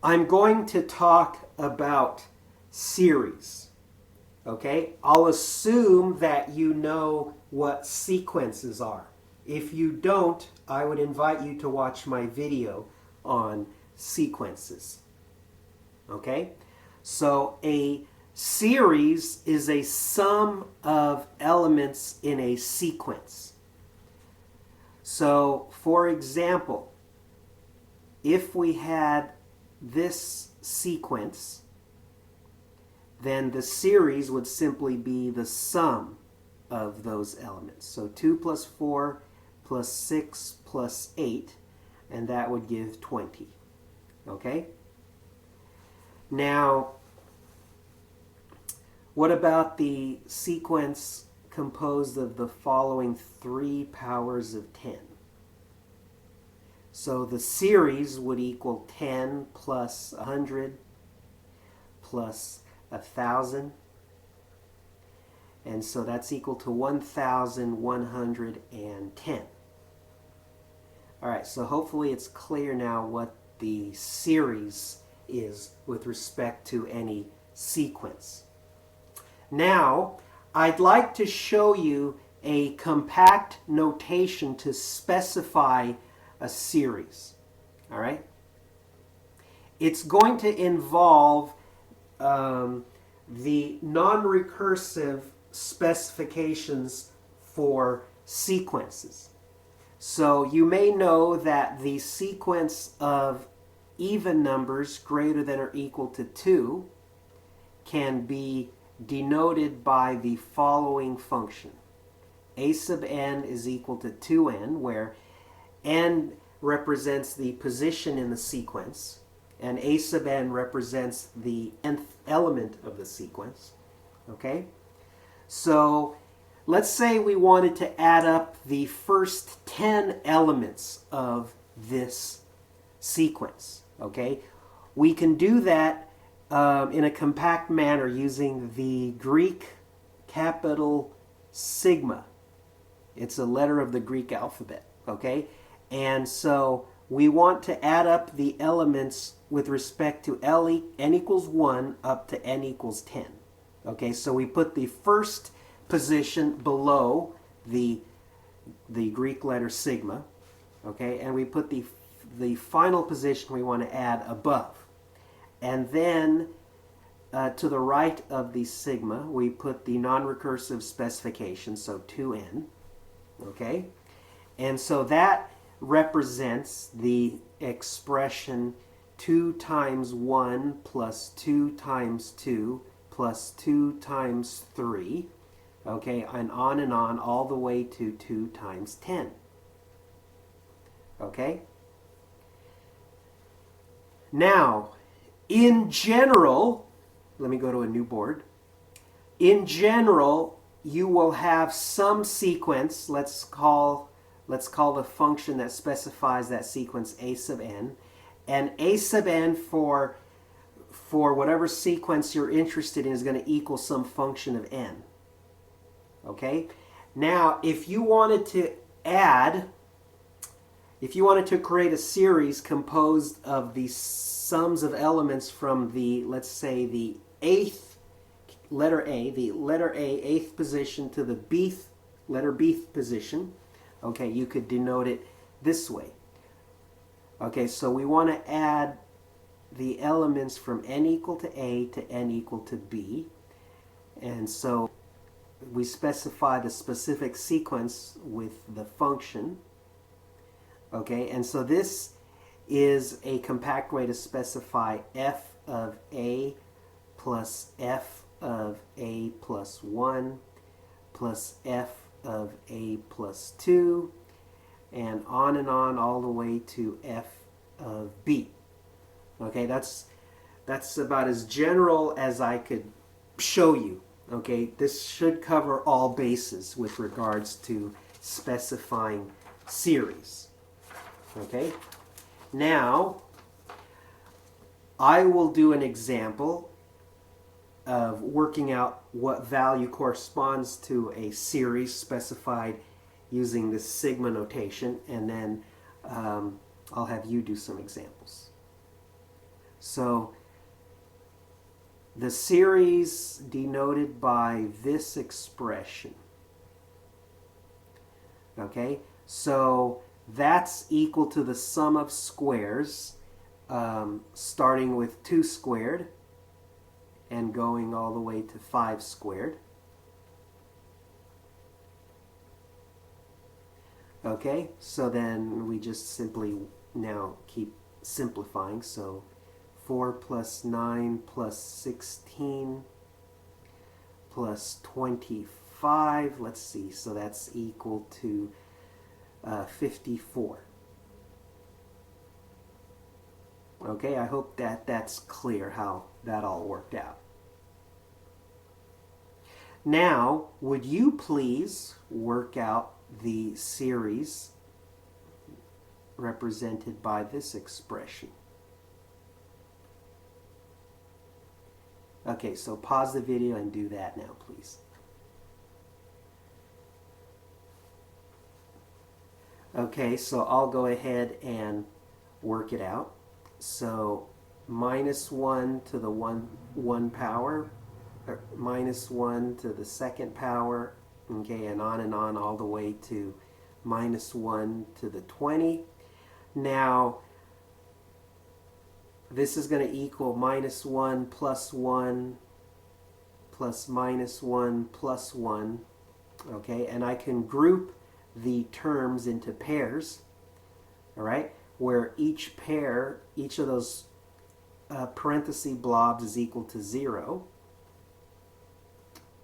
I'm going to talk about series. Okay? I'll assume that you know what sequences are. If you don't, I would invite you to watch my video on sequences. Okay? So a series is a sum of elements in a sequence. So, for example, if we had this sequence, then the series would simply be the sum of those elements. So 2 plus 4 plus 6 plus 8, and that would give 20. Okay? Now, what about the sequence composed of the following 3 powers of 10? So the series would equal 10 plus 100 plus 1,000. And so that's equal to 1,110. All right, so hopefully it's clear now what the series is with respect to any sequence. Now, I'd like to show you a compact notation to specify a series. All right? It's going to involve the non-recursive specifications for sequences. So you may know that the sequence of even numbers greater than or equal to 2 can be denoted by the following function. A sub n is equal to 2n, where n represents the position in the sequence, and a sub n represents the nth element of the sequence. Okay? So let's say we wanted to add up the first 10 elements of this sequence. Okay? We can do that in a compact manner using the Greek capital sigma. It's a letter of the Greek alphabet. Okay? And so we want to add up the elements with respect to n equals 1 up to n equals 10. Okay, so we put the first position below the Greek letter sigma. Okay, and we put the final position we want to add above. And then to the right of the sigma, we put the non-recursive specification, so 2n. Okay, and so that represents the expression 2 times 1 plus 2 times 2 plus 2 times 3, okay, and on all the way to 2 times 10. Okay? Now, in general, let me go to a new board. In general, you will have some sequence, let's call the function that specifies that sequence a sub n, and a sub n for whatever sequence you're interested in is going to equal some function of n. Okay? Now, if you wanted to create a series composed of the sums of elements from the, let's say, the letter A, eighth position to the letter B position, okay, you could denote it this way. Okay, so we want to add the elements from n equal to A to n equal to B. And so we specify the specific sequence with the function. Okay, and so this is a compact way to specify f of A plus f of A plus 1 plus f of A plus 2, and on all the way to f of B. Okay, that's about as general as I could show you. Okay, this should cover all bases with regards to specifying series. Okay, now I will do an example of working out what value corresponds to a series specified using this sigma notation, and then I'll have you do some examples. So the series denoted by this expression. Okay, so that's equal to the sum of squares, starting with 2 squared and going all the way to 5 squared. Okay, so then we just simply now keep simplifying. So 4 plus 9 plus 16 plus 25, let's see, so that's equal to 54. Okay, I hope that that's clear how that all worked out. Now, would you please work out the series represented by this expression? Okay, so pause the video and do that now, please. Okay, so I'll go ahead and work it out. So minus 1 to the 1 power, or minus 1 to the second power, okay, and on all the way to minus 1 to the 20. Now, this is going to equal minus 1 plus 1 plus minus 1 plus 1, okay, and I can group the terms into pairs, all right, where each pair, each of those parenthesis blobs is equal to 0.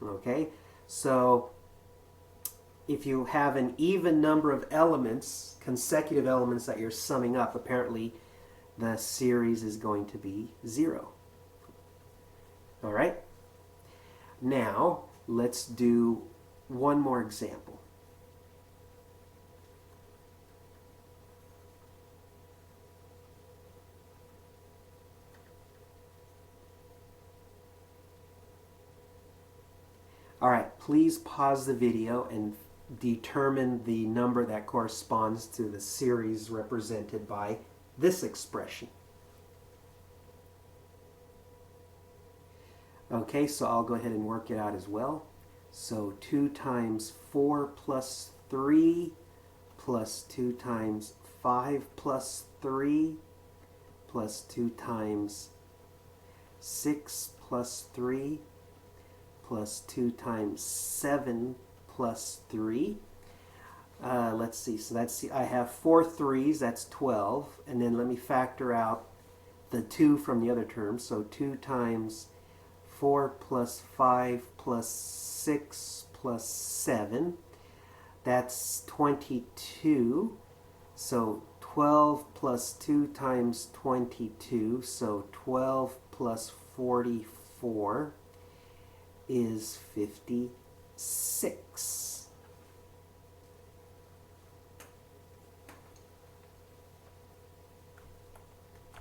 Okay, so if you have an even number of elements, consecutive elements that you're summing up, apparently the series is going to be 0. All right, now let's do one more example. All right, please pause the video and determine the number that corresponds to the series represented by this expression. Okay, so I'll go ahead and work it out as well. So 2 times 4 plus 3 plus 2 times 5 plus 3 plus 2 times 6 plus 3 plus 2 times 7 plus 3. Let's see, so that's, I have 4 3's, that's 12, and then let me factor out the 2 from the other term, so 2 times 4 plus 5 plus 6 plus 7, that's 22, so 12 plus 2 times 22, so 12 plus 44 is 56.